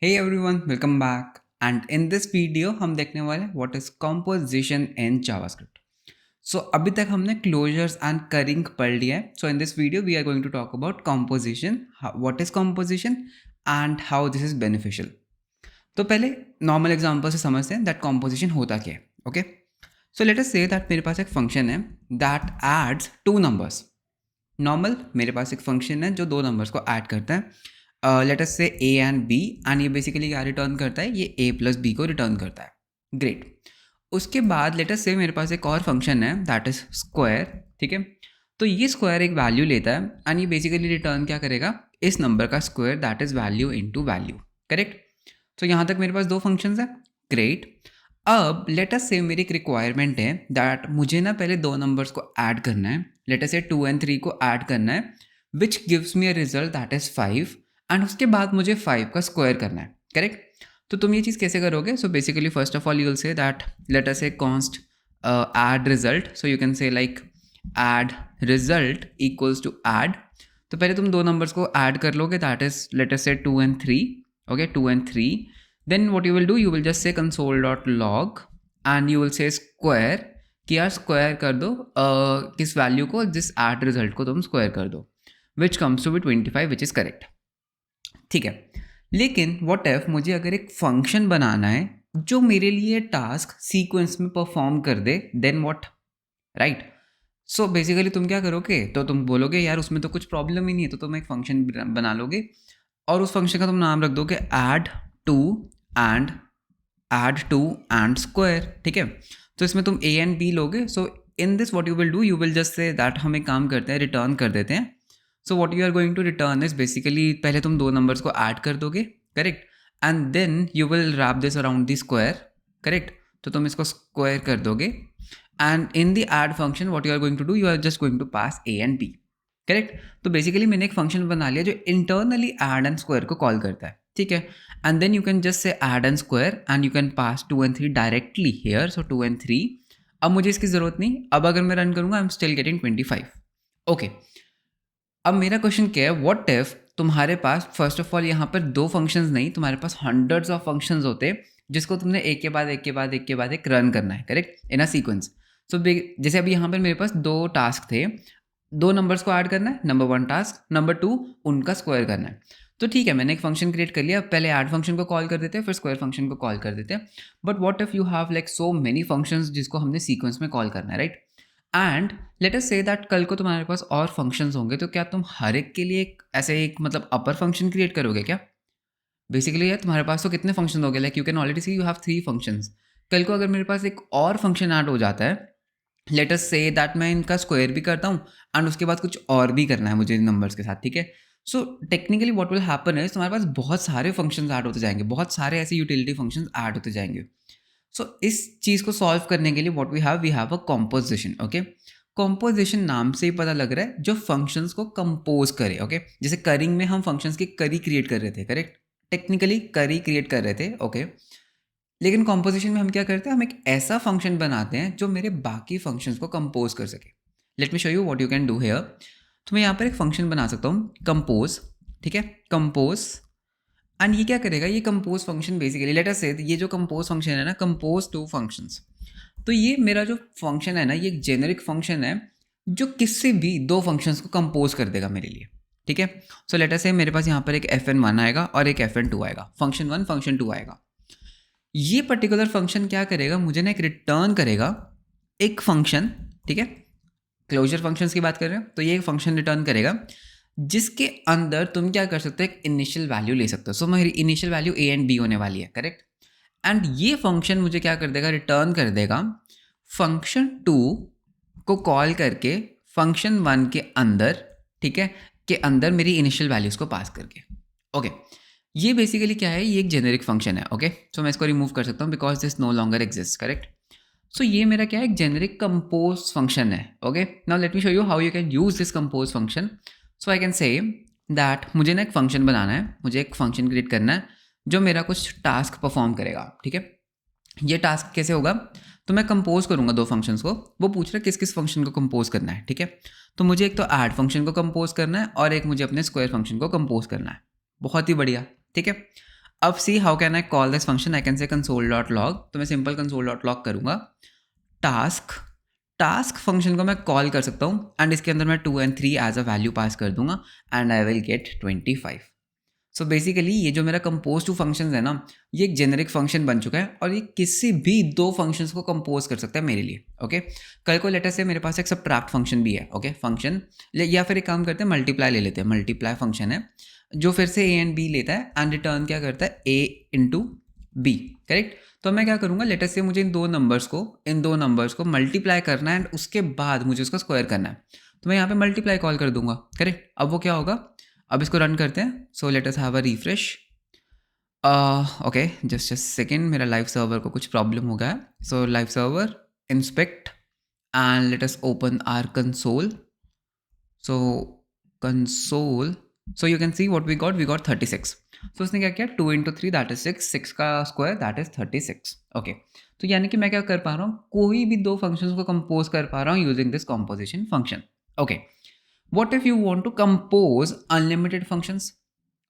Hey everyone, welcome back. And in this video हम देखने वाले हैं what is composition in JavaScript. So अभी तक हमने closures and currying पढ़ लिया है. So in this video we are going to talk about composition, what is composition and how this is beneficial. तो पहले normal example से समझते हैं that composition होता क्या है. Okay. So let us say that मेरे पास एक function है that adds two numbers. Normal मेरे पास एक function है जो दो numbers को add करता है. लेट अस से ए एंड बी एंड ये बेसिकली क्या रिटर्न करता है, ये ए प्लस बी को रिटर्न करता है. ग्रेट. उसके बाद लेट अस से मेरे पास एक और फंक्शन है दैट इज स्क्वायर. ठीक है, तो ये स्क्वायर एक वैल्यू लेता है एंड ये बेसिकली रिटर्न क्या करेगा, इस नंबर का square that is value into value. Correct. तो यहाँ तक मेरे पास दो फंक्शंस है. ग्रेट. अब लेट अस से मेरी एक रिक्वायरमेंट है दैट मुझे ना पहले दो नंबर्स को ऐड करना है. लेट अस से 2 and 3 को ऐड करना है which gives me a result that is 5 and उसके बाद मुझे 5 का स्क्वायर करना है. करेक्ट. तो तुम ये चीज़ कैसे करोगे? So basically first of all you will say that let us say const add result. So you can say like add result equals to add. तो पहले तुम दो नंबर्स को ऐड कर लोगे दैट इज लेट अस से 2 and 3. Okay, 2 and 3. Then what you will do, you will just say console dot log and you will say square कि यार स्क्वायर कर दो किस वैल्यू को, जिस ऐड रिजल्ट को तुम स्क्वायर कर दो which comes to be 25 which is correct. ठीक है. लेकिन व्हाट इफ मुझे अगर एक फंक्शन बनाना है जो मेरे लिए टास्क सीक्वेंस में परफॉर्म कर दे, then what, right. So basically तुम क्या करोगे, तो तुम बोलोगे यार उसमें तो कुछ प्रॉब्लम ही नहीं है, तो तुम एक फंक्शन बना लोगे और उस फंक्शन का तुम नाम रख दोगे ऐड टू एंड स्क्वायर. ठीक है. तो इसमें तुम ए एंड बी लोगे. So in this what you will do, you will just say that हम एक काम करते हैं, रिटर्न कर देते हैं. So what you are going to return is basically पहले तुम दो नंबर्स को ऐड कर दोगे. Correct. And then you will wrap this around the square. Correct. तो तुम इसको स्क्वायर कर दोगे and in the add function what you are going to do, you are just going to pass A and B. Correct. तो basically मैंने एक function बना लिया जो इंटरनली ऐड एंड स्क्वायर को कॉल करता है. ठीक है. And then you can just say add and square and you can pass 2 and 3 directly here. So 2 and 3. अब मुझे इसकी ज़रूरत नहीं. अब अगर मैं रन करूँगा आई एम स्टिल गेटिंग 25. ओके. अब मेरा क्वेश्चन क्या है, व्हाट इफ तुम्हारे पास फर्स्ट ऑफ ऑल यहाँ पर दो फंक्शंस नहीं, तुम्हारे पास हंड्रेड्स ऑफ फंक्शंस होते जिसको तुमने एक के बाद एक रन करना है. करेक्ट. In a sequence. सो जैसे अभी यहाँ पर मेरे पास दो टास्क थे, दो नंबर्स को ऐड करना है, नंबर 1 टास्क, नंबर 2 उनका स्क्वायर करना है. तो ठीक है, मैंने एक फंक्शन क्रिएट कर लिया. पहले ऐड फंक्शन को कॉल कर देते हैं, फिर स्क्वायर फंक्शन को कॉल कर देते हैं. But what if you have like so many functions जिसको हमने सीक्वेंस में कॉल करना है, right. And let us say that कल को तुम्हारे पास और फंक्शंस होंगे, तो क्या तुम हर एक के लिए ऐसे एक मतलब अपर फंक्शन क्रिएट करोगे क्या? बेसिकली यार तुम्हारे पास तो कितने फंक्शन हो गए, like you can already see you have 3 functions. कल को अगर मेरे पास एक और फंक्शन ऐड हो जाता है, लेट अस से दैट मैं इनका स्क्वायर भी करता हूँ एंड उसके बाद कुछ और भी करना है मुझे इन नंबर्स के साथ. ठीक है. So technically what will happen है, तुम्हारे पास बहुत सारे फंक्शंस ऐड होते जाएंगे, बहुत सारे ऐसे यूटिलिटी फंक्शंस ऐड होते जाएंगे. सो इस चीज़ को सॉल्व करने के लिए what we have a composition. Okay. Composition नाम से ही पता लग रहा है जो फंक्शंस को कंपोज करे. ओके. जैसे करिंग में हम फंक्शंस की करी क्रिएट कर रहे थे. करेक्ट. टेक्निकली करी क्रिएट कर रहे थे. ओके. लेकिन कॉम्पोजिशन में हम क्या करते हैं, हम एक ऐसा फंक्शन बनाते हैं जो मेरे बाकी फंक्शंस को कंपोज कर सके. Late me show you what you can do here. तो मैं यहाँ पर एक फंक्शन बना सकता हूँ कंपोज. ठीक है. कंपोज. एंड ये क्या करेगा, ये compose function basically let us से ये जो कंपोज फंक्शन है ना, कंपोज 2 फंक्शंस. तो ये मेरा जो फंक्शन है ना, ये एक जेनरिक फंक्शन है जो किससे भी दो फंक्शंस को कंपोज कर देगा मेरे लिए. ठीक है. सो लेट अस से मेरे पास यहाँ पर एक fn1 आएगा और एक fn2 आएगा. फंक्शन 1 फंक्शन 2 आएगा. ये पर्टिकुलर फंक्शन क्या करेगा, मुझे ना एक रिटर्न करेगा एक फंक्शन. ठीक है. क्लोजर फंक्शंस की बात कर रहे हो, तो ये एक फंक्शन रिटर्न करेगा जिसके अंदर तुम क्या कर सकते हो, एक इनिशियल वैल्यू ले सकते हो. सो मेरी initial value A and B होने वाली है. करेक्ट. एंड ये फंक्शन मुझे क्या कर देगा, रिटर्न कर देगा फंक्शन 2 को कॉल करके फंक्शन 1 के अंदर. ठीक है. के अंदर मेरी इनिशियल वैल्यूज़ को पास करके. ओके. ये बेसिकली क्या है, ये एक जेनेरिक फंक्शन है. ओके. सो मैं इसको रिमूव कर सकता हूँ because this no longer exist. Correct. So ये मेरा क्या है, एक जेनेरिक कंपोज फंक्शन है. Okay. Now let me show you how you can use this compose function. So I can say that मुझे ना एक फंक्शन बनाना है, मुझे एक फंक्शन क्रिएट करना है जो मेरा कुछ टास्क परफॉर्म करेगा. ठीक है. ये टास्क कैसे होगा, तो मैं कंपोज करूँगा दो फंक्शंस को. वो पूछ रहा है किस किस फंक्शन को कंपोज करना है. ठीक है. तो मुझे एक तो ऐड फंक्शन को कंपोज करना है और एक मुझे अपने स्क्वायर फंक्शन को कंपोज करना है. बहुत ही बढ़िया. ठीक है. अब see how can I call this function, I can से कंसोल डॉट लॉग, तो मैं सिंपल कंसोल डॉट लॉग करूँगा टास्क फंक्शन को मैं कॉल कर सकता हूँ एंड इसके अंदर मैं 2 and 3 as a value pass कर दूंगा and I will get 25। So basically ये जो मेरा कंपोज टू फंक्शन है ना, ये एक जेनरिक फंक्शन बन चुका है और ये किसी भी दो फंक्शंस को कंपोज कर सकता है मेरे लिए। ओके कल को लेटर से मेरे पास एक सबट्रैक्ट फंक्शन भी है। ओके फंक्शन या फिर एक काम करते हैं मल्टीप्लाई ले लेते हैं। मल्टीप्लाई फंक्शन है जो फिर से ए एंड बी लेता है एंड रिटर्न क्या करता है ए इंटू बी। करेक्ट। तो मैं क्या करूँगा, लेटर से मुझे इन दो नंबर्स को मल्टीप्लाई करना है एंड उसके बाद मुझे उसका स्क्वायर करना है। तो मैं यहाँ पे मल्टीप्लाई कॉल कर दूंगा। करेक्ट। अब वो क्या होगा, अब इसको रन करते हैं। So let us have a refresh. Okay just a second, मेरा लाइव सर्वर को कुछ प्रॉब्लम हो गया है। So live server inspect and let us open our console. So console, so you can see what we got 36। तो उसने क्या किया, 2 into 3 दैट इज 6, 6 का स्क्वायर दैट इज 36। ओके तो यानी कि मैं क्या कर पा रहा हूँ, कोई भी दो फंक्शंस को कंपोज कर पा रहा हूँ using this composition function. Okay what if you want to compose unlimited functions?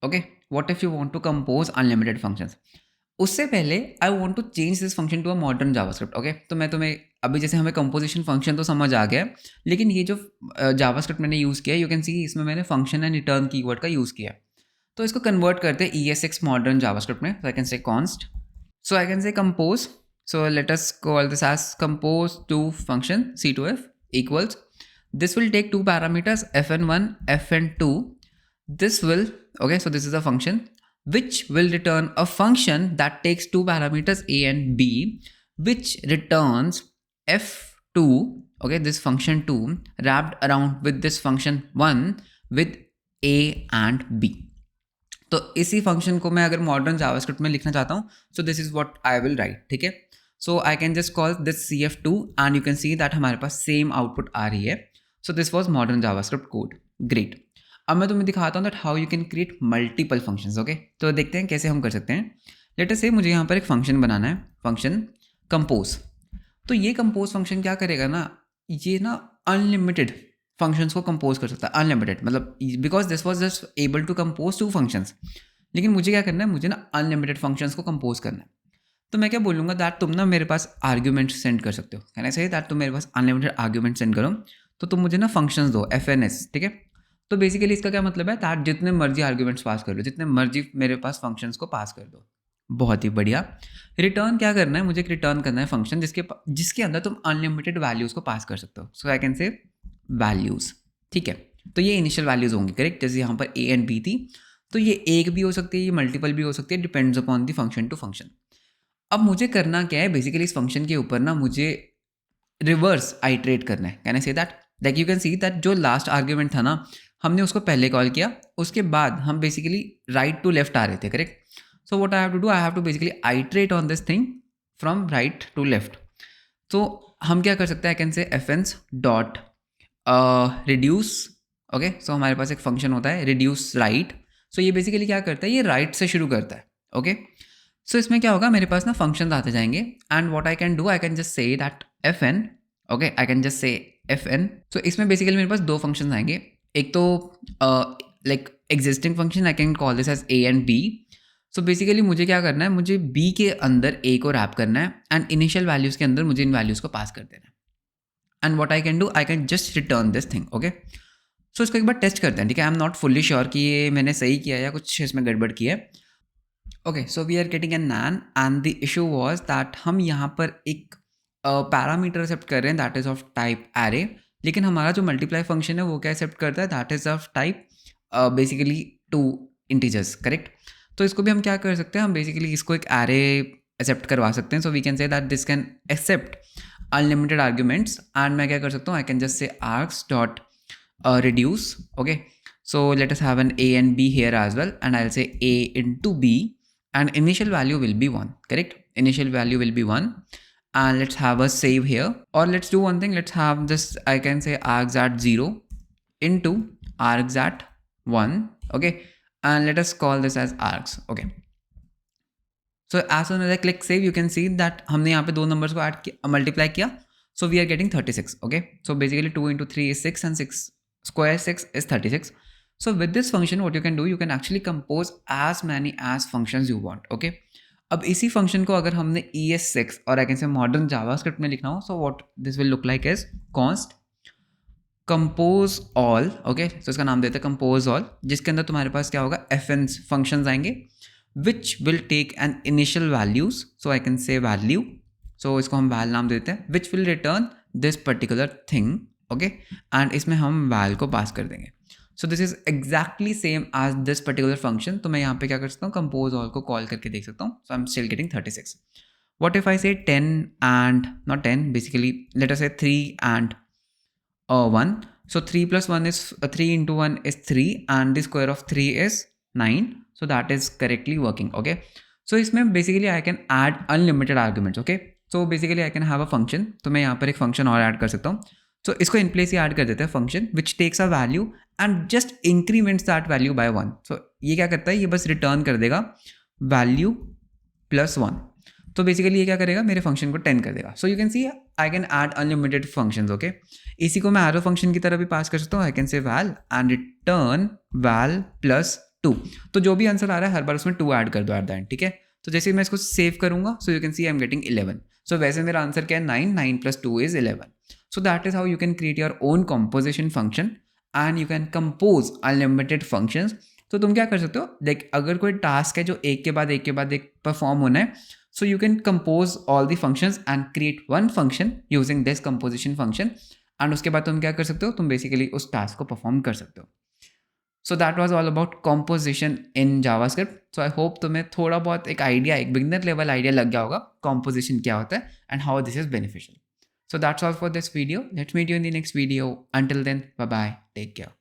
Okay, what if you want to compose unlimited functions? उससे पहले I want to change this function to a modern JavaScript. Okay तो मैं तुम्हें अभी जैसे हमें composition function तो समझ आ गया, लेकिन ये जो जावास्क्रिप्ट मैंने यूज़ किया, यू कैन सी इसमें मैंने फंक्शन एंड रिटर्न कीवर्ड का यूज़ किया। तो इसको कन्वर्ट करते हैं ES6 मॉडर्न जावास्क्रिप्ट में। So I can say const, so I can say compose, so let us call this as compose two function C2F equals, this will take two parameters fn1 fn2. This will, okay, so this is a function which will return a function that takes two parameters a and b, which returns f2, okay, this function 2 wrapped around with this function 1 with a and b. तो इसी function को मैं अगर modern JavaScript में लिखना चाहता हूँ, so this is what I will write. ठीक है, so I can just call this CF2 and you can see that हमारे पास सेम आउटपुट आ रही है। So this was modern JavaScript code. Great. अब मैं तुम्हें दिखाता हूँ that how you can create multiple functions. Okay तो देखते हैं कैसे हम कर सकते हैं। लेट अस से मुझे यहाँ पर एक फंक्शन बनाना है, फंक्शन कंपोज। तो ये कंपोज फंक्शन क्या करेगा ना, ये ना अनलिमिटेड फंक्शंस को कंपोज कर सकता है। अनलिमिटेड मतलब because this was just able to compose 2 functions, लेकिन मुझे क्या करना है, मुझे ना अनलिमिटेड फंक्शंस को कंपोज करना है। तो मैं क्या बोलूँगा दैट तुम ना मेरे पास आर्ग्यूमेंट सेंड कर सकते हो। कहना चाहिए दैट तुम मेरे पास अनलिमिटेड आर्ग्यूमेंट सेंड करो, तो तुम मुझे ना फंक्शंस दो FNS। ठीक है, तो बेसिकली इसका क्या मतलब है दैट जितने मर्जी आर्ग्यूमेंट्स पास कर लो, जितने मर्जी मेरे पास फंक्शंस को पास कर दो। बहुत ही बढ़िया। रिटर्न क्या करना है, मुझे एक रिटर्न करना है फंक्शन जिसके अंदर तुम अनलिमिटेड वैल्यूज़ को पास कर सकते हो। सो आई कैन से वैल्यूज़। ठीक है, तो ये इनिशियल वैल्यूज़ होंगी। करेक्ट, जैसे यहाँ पर A and B थी, तो ये एक भी हो सकती है, ये मल्टीपल भी हो सकती है, depends upon the function to function. अब मुझे करना क्या है, बेसिकली इस फंक्शन के ऊपर ना मुझे रिवर्स आइट्रेट करना है। Can I say that like you can see that जो लास्ट आर्ग्यूमेंट था ना, हमने उसको पहले कॉल किया, उसके बाद हम बेसिकली राइट टू लेफ्ट आ रहे थे। Correct, so what I have to do, I have to basically iterate on this thing from right to left. तो हम क्या कर सकते हैं, I can say fns dot reduce. Okay so हमारे पास एक फंक्शन होता है रिड्यूस राइट। सो ये बेसिकली क्या करता है, ये राइट से शुरू करता है। ओके सो इसमें क्या होगा, मेरे पास ना फंक्शन आते जाएंगे and what I can do, I can just say that fn। Okay I can just say fn। So इसमें बेसिकली मेरे पास दो फंक्शन आएंगे। एक तो like existing function, I can call this as a and b। So basically मुझे क्या करना है, मुझे b के अंदर a को रैप करना है एंड इनिशियल वैल्यूज़ के अंदर मुझे इन वैल्यूज़ को पास कर देना है। And what I can do, I can just return this thing. Okay so इसको एक बार टेस्ट करते हैं। ठीक है, I am not fully sure कि ये मैंने सही किया या कुछ इसमें गड़बड़ की है। Okay so we are getting an NaN and the issue was that हम यहाँ पर एक पैरामीटर एक्सेप्ट कर रहे हैं that is of type array, लेकिन हमारा जो मल्टीप्लाई फंक्शन है वो क्या एक्सेप्ट करता है, that is of type basically 2 integers. Correct, तो इसको भी हम क्या कर सकते हैं, हम बेसिकली इसको एक एरे एक्सेप्ट करवा सकते हैं। So we can say that this can accept unlimited arguments and मैं क्या कर सकता हूँ, I can just say args dot reduce. Okay, so let us have an a and b here as well, and I'll say a into b and initial value will be 1. Correct, initial value will be 1 and let's have a save here, or let's do one thing, let's have this, I can say args at 0 into args at 1. Okay, and let us call this as args. Okay, so as soon as I click save, you can see that हमने यहाँ पे दो numbers को add किया, multiply किया, so we are getting 36. Okay, so basically 2 into 3 is 6 and 6 square 6 is 36. So with this function what you can do, you can actually compose as many as functions you want. Okay, अब इसी function को अगर हमने ES6 और I can say modern JavaScript में लिखना हो, so what this will look like is const compose all. Okay, so इसका नाम देते हैं कंपोज ऑल, जिसके अंदर तुम्हारे पास क्या होगा, fns फंक्शंस आएंगे which will take an initial values. So I can say value, so इसको हम वैल नाम देते हैं, which will return this particular thing. Okay, and इसमें हम वैल को पास कर देंगे. So this is exactly same as this particular function. तो मैं यहाँ पे क्या कर सकता हूँ, कंपोज ऑल को कॉल करके देख सकता हूँ. So I am still getting 36. What if I say 10 and not 10, basically let us say 3 and 1. So 3 plus 1 is 3 into 1 is 3 and the square of 3 is 9. So that is correctly working. Okay, so इसमें basically I can add unlimited arguments. Okay, so basically I can have a function. तो मैं यहाँ पर एक function और add कर सकता हूँ. So इसको in place ही add कर देते हैं function which takes a value and just increments that value by 1. So ये क्या करता है, ये बस return कर देगा value plus 1. तो बेसिकली ये क्या करेगा, मेरे फंक्शन को 10 कर देगा. सो you can C I can add unlimited functions. Okay, इसी को मैं एरो फंक्शन की तरह भी पास कर सकता हूँ. I can say val and return val plus 2. तो जो भी आंसर आ रहा है हर बार उसमें 2 ऐड कर दो एट द एंड. ठीक है, तो जैसे मैं इसको सेव करूंगा, सो you can C I am getting 11. सो वैसे मेरा आंसर क्या है, 9 plus 2 is 11. So that is how you can create your own composition function and you can compose unlimited functions. तो तुम क्या कर सकते हो, लाइक अगर कोई टास्क है जो एक के बाद एक परफॉर्म होना है, so you can compose all the functions and create one function using this composition function and उसके बाद तुम क्या कर सकते हो, तुम basically उस task को perform कर सकते हो. So that was all about composition in JavaScript. So I hope तुम्हें थोड़ा बहुत एक idea, एक beginner level idea लग गया होगा composition क्या होता है and how this is beneficial. So that's all for this video. Let's meet you in the next video. Until then, bye bye. Take care.